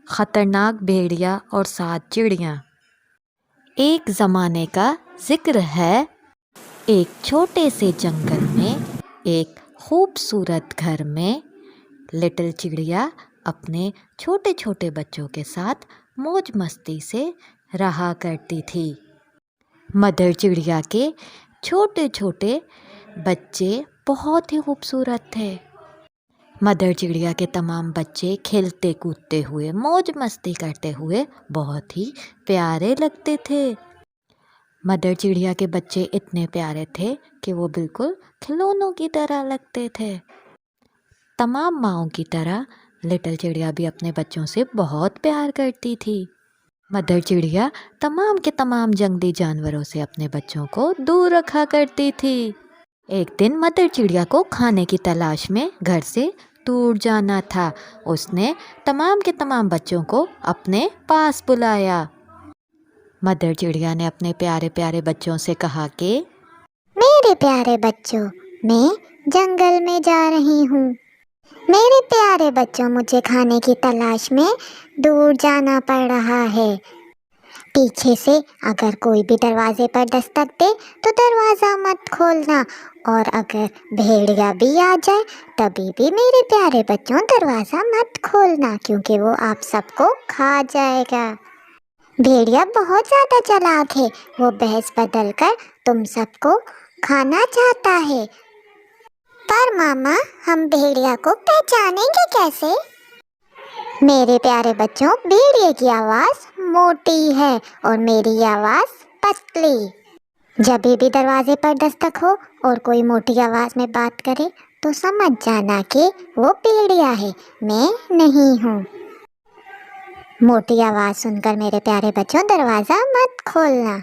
खतरनाक भेड़िया और 7 चिड़ियाँ। एक ज़माने का जिक्र है। एक छोटे से जंगल में एक खूबसूरत घर में लिटिल चिड़िया अपने छोटे छोटे बच्चों के साथ मौज मस्ती से रहा करती थी। मदर चिड़िया के छोटे छोटे बच्चे बहुत ही खूबसूरत थे। मदर चिड़िया के तमाम बच्चे खेलते कूदते हुए मौज मस्ती करते हुए बहुत ही प्यारे लगते थे। मदर चिड़िया के बच्चे इतने प्यारे थे कि वो बिल्कुल खिलौनों की तरह लगते थे। तमाम माँओं की तरह लिटिल चिड़िया भी अपने बच्चों से बहुत प्यार करती थी। मदर चिड़िया तमाम के तमाम जंगली जानवरों से अपने बच्चों को दूर रखा करती थी। एक दिन मदर चिड़िया को खाने की तलाश में घर से दूर जाना था। उसने तमाम के तमाम बच्चों को अपने पास बुलाया। मदर चिड़िया ने अपने प्यारे प्यारे बच्चों से कहा कि मेरे प्यारे बच्चों, मैं जंगल में जा रही हूँ। मेरे प्यारे बच्चों, मुझे खाने की तलाश में दूर जाना पड़ रहा है। पीछे से अगर कोई भी दरवाजे पर दस्तक दे तो दरवाज़ा मत खोलना, और अगर भेड़िया भी आ जाए तभी भी मेरे प्यारे बच्चों दरवाज़ा मत खोलना, क्योंकि वो आप सबको खा जाएगा। भेड़िया बहुत ज़्यादा चालाक है, वो बहस बदल कर तुम सबको खाना चाहता है। पर मामा, हम भेड़िया को पहचानेंगे कैसे? मेरे प्यारे बच्चों, भेड़िए की आवाज़ मोटी है और मेरी आवाज़ पतली। जब भी दरवाजे पर दस्तक हो और कोई मोटी आवाज़ में बात करे तो समझ जाना कि वो भेड़िया है, मैं नहीं हूँ। मोटी आवाज़ सुनकर मेरे प्यारे बच्चों दरवाज़ा मत खोलना।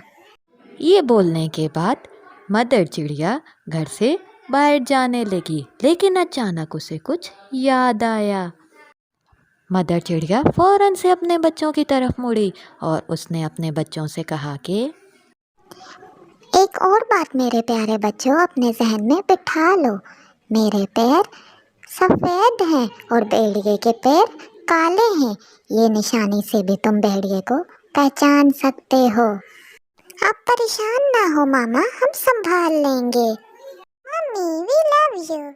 ये बोलने के बाद मदर चिड़िया घर से बाहर जाने लगी, लेकिन अचानक उसे कुछ याद आया। मदर चिड़िया फौरन से अपने बच्चों की तरफ मुड़ी और उसने अपने बच्चों से कहा कि एक और बात मेरे प्यारे बच्चों अपने जहन में बिठा लो। मेरे पैर सफ़ेद हैं और भेड़िए के पैर काले हैं। ये निशानी से भी तुम भेड़िए को पहचान सकते हो। आप परेशान ना हो मामा, हम संभाल लेंगे। Mummy, we love you.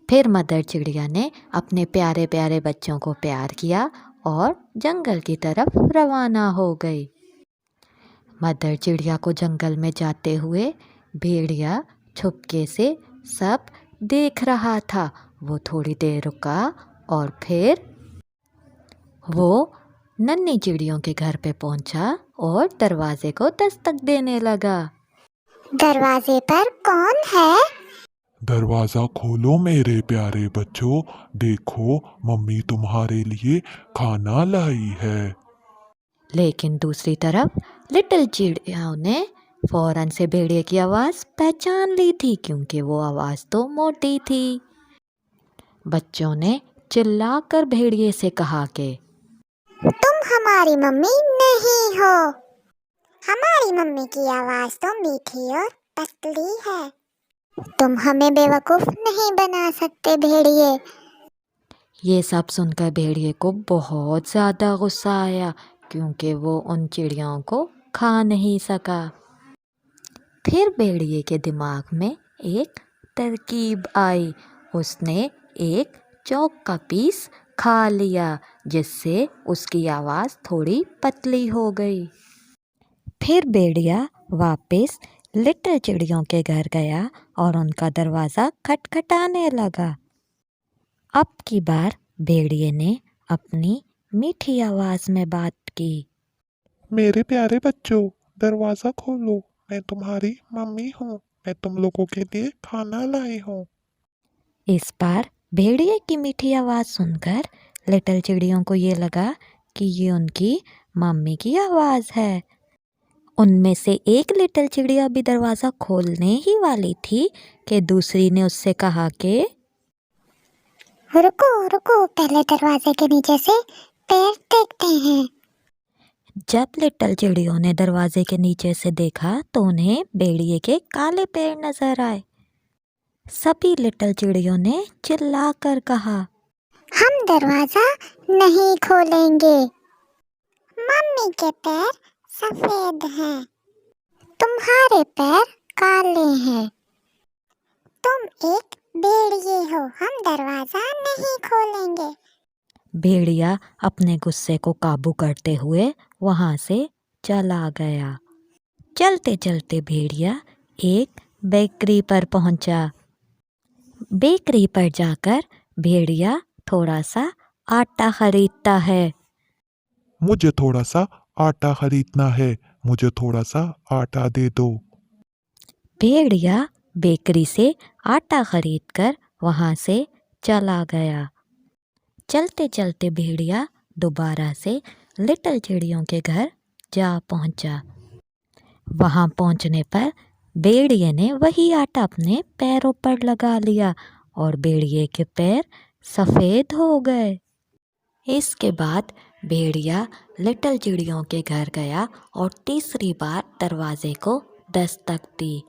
फिर मदर चिड़िया ने अपने प्यारे प्यारे बच्चों को प्यार किया और जंगल की तरफ रवाना हो गई। मदर चिड़िया को जंगल में जाते हुए भेड़िया छुपके से सब देख रहा था। वो थोड़ी देर रुका और फिर वो नन्ही चिड़ियों के घर पे पहुंचा और दरवाजे को दस्तक देने लगा। दरवाजे पर कौन है? दरवाज़ा खोलो मेरे प्यारे बच्चों, देखो मम्मी तुम्हारे लिए खाना लाई है। लेकिन दूसरी तरफ लिटिल चिड़िया ने फौरन से भेड़िए की आवाज़ पहचान ली थी, क्योंकि वो आवाज़ तो मोटी थी। बच्चों ने चिल्लाकर भेड़िए से कहा कि तुम हमारी मम्मी नहीं हो। हमारी मम्मी की आवाज़ तो मीठी और पतली है। तुम हमें बेवकूफ़ नहीं बना सकते भेड़िए। ये सब सुनकर भेड़िए को बहुत ज़्यादा गुस्सा आया, क्योंकि वो उन चिड़ियों को खा नहीं सका। फिर भेड़िए के दिमाग में एक तरकीब आई। उसने एक चौक का पीस खा लिया, जिससे उसकी आवाज़ थोड़ी पतली हो गई। फिर भेड़िया वापस लिटिल चिड़ियों के घर गया और उनका दरवाज़ा खटखटाने लगा। अब की बार भेड़िए ने अपनी मीठी आवाज़ में बात की। मेरे प्यारे बच्चों, दरवाज़ा खोलो, मैं तुम्हारी मम्मी हूँ। मैं तुम लोगों के लिए खाना लाई हूँ। इस बार भेड़िए की मीठी आवाज़ सुनकर लिटिल चिड़ियों को ये लगा कि ये उनकी मम्मी की आवाज़ है। उनमें से एक लिटिल चिड़िया भी दरवाज़ा खोलने ही वाली थी कि दूसरी ने उससे कहा कि रुको रुको, पहले दरवाजे के नीचे से पैर देखते हैं। जब लिटिल चिड़ियों ने दरवाजे के नीचे से देखा तो उन्हें भेड़िए के काले पैर नजर आए। सभी लिटिल चिड़ियों ने चिल्लाकर कहा, हम दरवाजा नहीं खोलेंगे। मम्मी के पैर सफेद हैं, तुम्हारे पैर काले हैं। तुम एक भेड़िए हो, हम दरवाजा नहीं खोलेंगे। भेड़िया अपने गुस्से को काबू करते हुए वहाँ से चला गया। चलते चलते भेड़िया एक बेकरी पर पहुंचा। बेकरी पर जाकर भेड़िया थोड़ा सा आटा खरीदता है। मुझे थोड़ा सा आटा खरीदना है, मुझे थोड़ा सा आटा दे दो। भेड़िया बेकरी से आटा खरीदकर वहाँ से चला गया। चलते चलते भेड़िया दोबारा से लिटिल चिड़ियों के घर जा पहुँचा। वहाँ पहुँचने पर भेड़िए ने वही आटा अपने पैरों पर लगा लिया और भेड़िए के पैर सफ़ेद हो गए। इसके बाद भेड़िया लिटिल चिड़ियों के घर गया और तीसरी बार दरवाजे को दस्तक दी।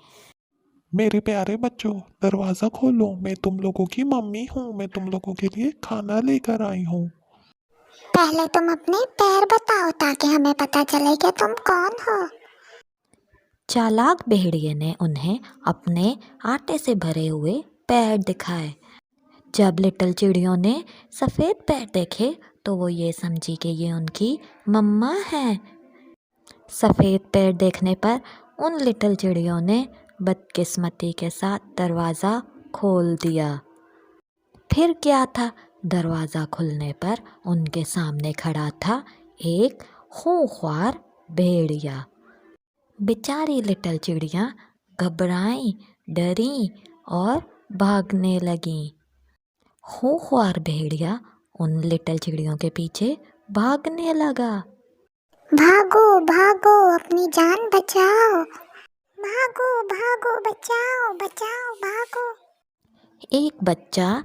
मेरे प्यारे बच्चों, दरवाजा खोलो, मैं तुम लोगों की मम्मी हूँ, मैं तुम लोगों के लिए खाना लेकर आई हूँ। पहले तुम अपने पैर बताओ ताकि हमें पता चले कि तुम कौन हो। चालाक भेड़िए ने उन्हें अपने आटे से भरे हुए पैर दिखाए। जब लिटिल चिड़ियों ने सफ़ेद पैर देखे तो वो ये समझी कि ये उनकी मम्मा हैं। सफ़ेद पैर देखने पर उन लिटिल चिड़ियों ने बदकिस्मती के साथ दरवाज़ा खोल दिया। फिर क्या था, दरवाज़ा खुलने पर उनके सामने खड़ा था एक खूंखार भेड़िया। बेचारी लिटिल चिड़ियाँ घबराईं, डरीं और भागने लगीं। खूंखार भेड़िया उन लिटिल चिड़ियों के पीछे भागने लगा। भागो भागो, अपनी जान बचाओ। भागो भागो, बचाओ बचाओ, भागो। एक बच्चा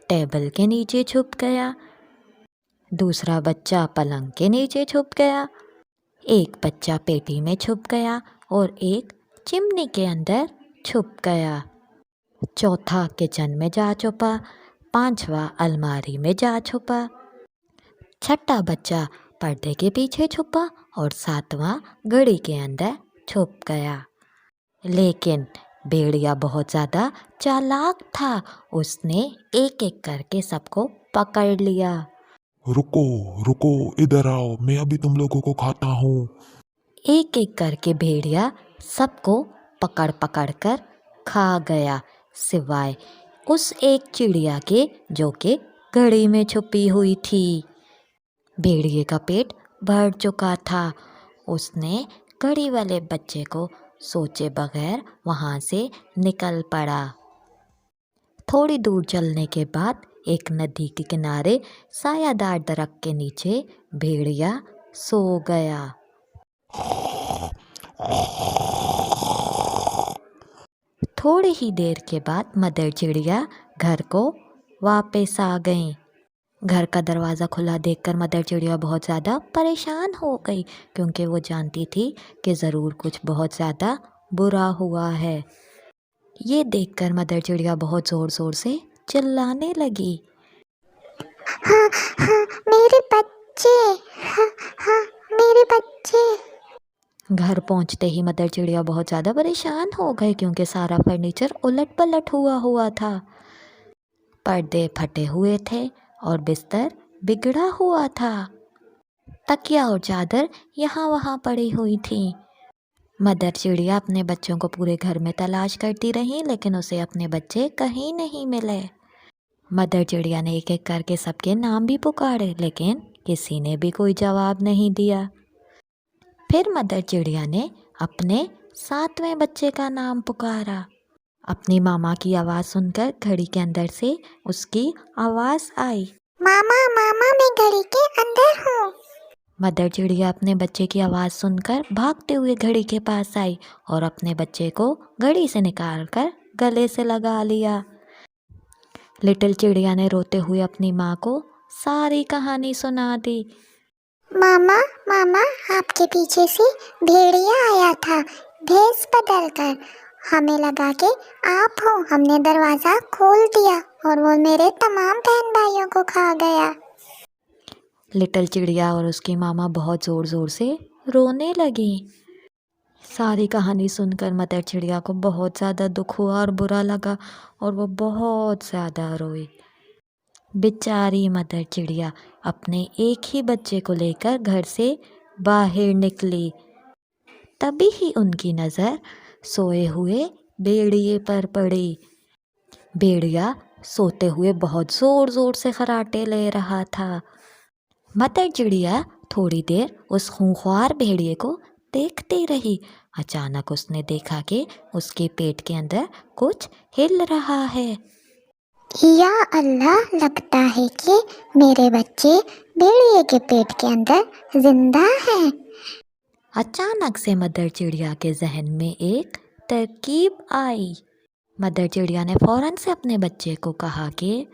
टेबल के नीचे छुप गया, दूसरा बच्चा पलंग के नीचे छुप गया, एक बच्चा पेटी में छुप गया और एक चिमनी के अंदर छुप गया। चौथा किचन में जा छुपा, पांचवा अलमारी में जा छुपा, छठा बच्चा पर्दे के पीछे छुपा और सातवां घड़ी के अंदर छुप गया। लेकिन भेड़िया बहुत ज़्यादा चालाक था, उसने एक एक करके सबको पकड़ लिया। रुको रुको, इधर आओ, मैं अभी तुम लोगों को खाता हूँ। एक एक करके भेड़िया सबको पकड़ पकड़ कर खा गया, सिवाय उस एक चिड़िया के जो कि घड़ी में छुपी हुई थी। भेड़िए का पेट भर चुका था, उसने घड़ी वाले बच्चे को सोचे बगैर वहाँ से निकल पड़ा। थोड़ी दूर चलने के बाद एक नदी के किनारे सायादार दरख्त के नीचे भेड़िया सो गया। थोड़ी ही देर के बाद मदर चिड़िया घर को वापस आ गई। घर का दरवाज़ा खुला देखकर मदर चिड़िया बहुत ज़्यादा परेशान हो गई, क्योंकि वो जानती थी कि ज़रूर कुछ बहुत ज़्यादा बुरा हुआ है। ये देखकर मदर चिड़िया बहुत ज़ोर ज़ोर से चिल्लाने लगी। हाँ हाँ, मेरे बच्चे, हाँ हाँ, मेरे बच्चे। घर पहुंचते ही मदर चिड़िया बहुत ज़्यादा परेशान हो गए, क्योंकि सारा फर्नीचर उलट पलट हुआ था। पर्दे फटे हुए थे और बिस्तर बिगड़ा हुआ था। तकिया और चादर यहाँ वहाँ पड़ी हुई थी। मदर चिड़िया अपने बच्चों को पूरे घर में तलाश करती रही, लेकिन उसे अपने बच्चे कहीं नहीं मिले। मदर चिड़िया ने एक एक करके सबके नाम भी पुकारे, लेकिन किसी ने भी कोई जवाब नहीं दिया। फिर मदर चिड़िया ने अपने 7वें बच्चे का नाम पुकारा। अपनी मामा की आवाज़ सुनकर घड़ी के अंदर से उसकी आवाज़ आई। मामा मामा, मैं घड़ी के अंदर हूँ। मदर चिड़िया अपने बच्चे की आवाज़ सुनकर भागते हुए घड़ी के पास आई और अपने बच्चे को घड़ी से निकालकर गले से लगा लिया। लिटिल चिड़िया ने रोते हुए अपनी माँ को सारी कहानी सुना दी। मामा मामा, आपके पीछे से भेड़िया आया था भेष बदल कर, हमें लगा कि आप हो, हमने दरवाज़ा खोल दिया और वो मेरे तमाम बहन भाइयों को खा गया। लिटिल चिड़िया और उसकी मामा बहुत ज़ोर ज़ोर से रोने लगी। सारी कहानी सुनकर मदर चिड़िया को बहुत ज़्यादा दुख हुआ और बुरा लगा और वो बहुत ज़्यादा रोई। बेचारी मदर चिड़िया अपने एक ही बच्चे को लेकर घर से बाहर निकली। तभी ही उनकी नज़र सोए हुए भेड़िए पर पड़ी। भेड़िया सोते हुए बहुत ज़ोर ज़ोर से खर्राटे ले रहा था। मदर चिड़िया थोड़ी देर उस खूंखार भेड़िए को देखती रही। अचानक उसने देखा कि उसके पेट के अंदर कुछ हिल रहा है। या अल्लाह, लगता है कि मेरे बच्चे भेड़िए के पेट के अंदर जिंदा हैं। अचानक से मदर चिड़िया के जहन में एक तरकीब आई। मदर चिड़िया ने फौरन से अपने बच्चे को कहा कि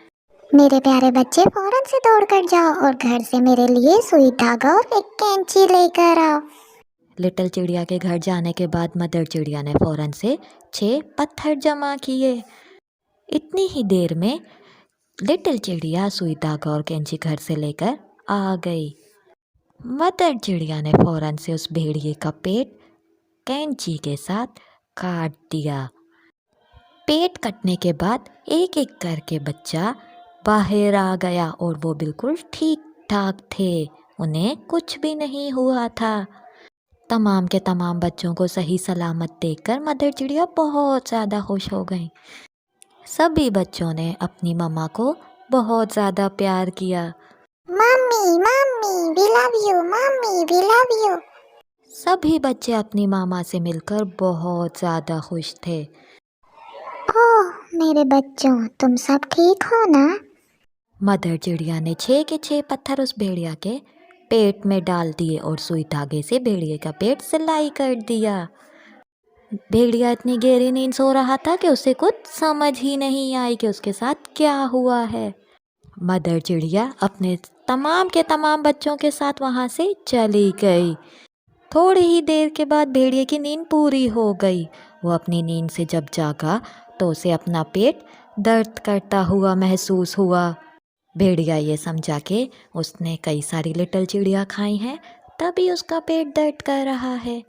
मेरे प्यारे बच्चे, फौरन से दौड़ कर जाओ और घर से मेरे लिए सुई धागा और एक कैंची लेकर आओ। लिटिल चिड़िया के घर जाने के बाद मदर चिड़िया ने फौरन से 6 पत्थर जमा किए। इतनी ही देर में लिटिल चिड़िया सुई धागा और कैंची घर से लेकर आ गई। मदर चिड़िया ने फौरन से उस भेड़िए का पेट कैंची के साथ काट दिया। पेट कटने के बाद एक एक करके बच्चा बाहर आ गया और वो बिल्कुल ठीक ठाक थे। उन्हें कुछ भी नहीं हुआ था। तमाम के तमाम बच्चों को सही सलामत देखकर मदर चिड़िया बहुत ज़्यादा खुश हो गई। सभी बच्चों ने अपनी मम्मा को बहुत ज़्यादा प्यार किया। Mummy mummy we love you, mummy we love you. सभी बच्चे अपनी मामा से मिलकर बहुत ज़्यादा खुश थे। ओह मेरे बच्चों, तुम सब ठीक हो ना? मदर चिड़िया ने 6 के 6 पत्थर उस भेड़िया के पेट में डाल दिए और सुई धागे से भेड़िए का पेट सिलाई कर दिया। भेड़िया इतनी गहरी नींद सो रहा था कि उसे कुछ समझ ही नहीं आई कि उसके साथ क्या हुआ है। मदर चिड़िया अपने तमाम के तमाम बच्चों के साथ वहाँ से चली गई। थोड़ी ही देर के बाद भेड़िए की नींद पूरी हो गई। वो अपनी नींद से जब जागा तो उसे अपना पेट दर्द करता हुआ महसूस हुआ। भेड़िया ये समझा कि उसने कई सारी लिटिल चिड़िया खाई हैं, तभी उसका पेट दर्द कर रहा है।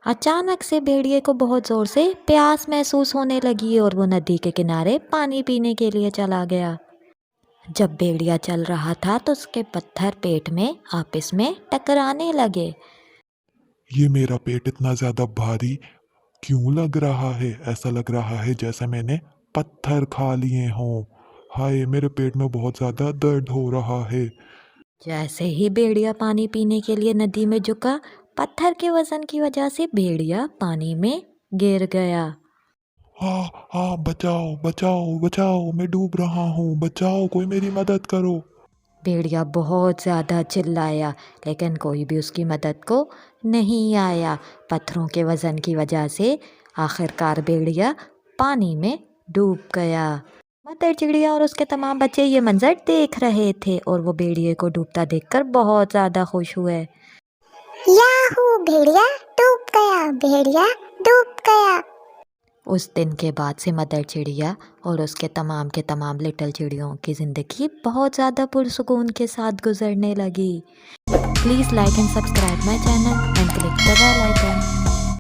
अचानक से भेड़िए को बहुत ज़ोर से प्यास महसूस होने लगी और वो नदी के किनारे पानी पीने के लिए चला गया। जब भेड़िया चल रहा था तो उसके पत्थर पेट में आपस में टकराने लगे। ये मेरा पेट इतना ज़्यादा भारी क्यों लग रहा है? ऐसा लग रहा है जैसे मैंने पत्थर खा लिए हों। हाय, मेरे पेट में बहुत ज़्यादा दर्द हो रहा है। जैसे ही भेड़िया पानी पीने के लिए नदी में झुका, पत्थर के वजन की वजह से भेड़िया पानी में गिर गया। हाँ हाँ, बचाओ बचाओ बचाओ, मैं डूब रहा हूँ, बचाओ, कोई मेरी मदद करो। भेड़िया बहुत ज़्यादा चिल्लाया, लेकिन कोई भी उसकी मदद को नहीं आया। पत्थरों के वज़न की वजह से आखिरकार भेड़िया पानी में डूब गया। मदर चिड़िया और उसके तमाम बच्चे ये मंजर देख रहे थे और वो भेड़िए को डूबता देखकर बहुत ज़्यादा खुश हुए। याहू, भेड़िया डूब गया, भेड़िया डूब गया। उस दिन के बाद से मदर चिड़िया और उसके तमाम के तमाम लिटिल चिड़ियों की ज़िंदगी बहुत ज़्यादा पुरसुकून के साथ गुजरने लगी। Please like and subscribe my channel and click the bell icon.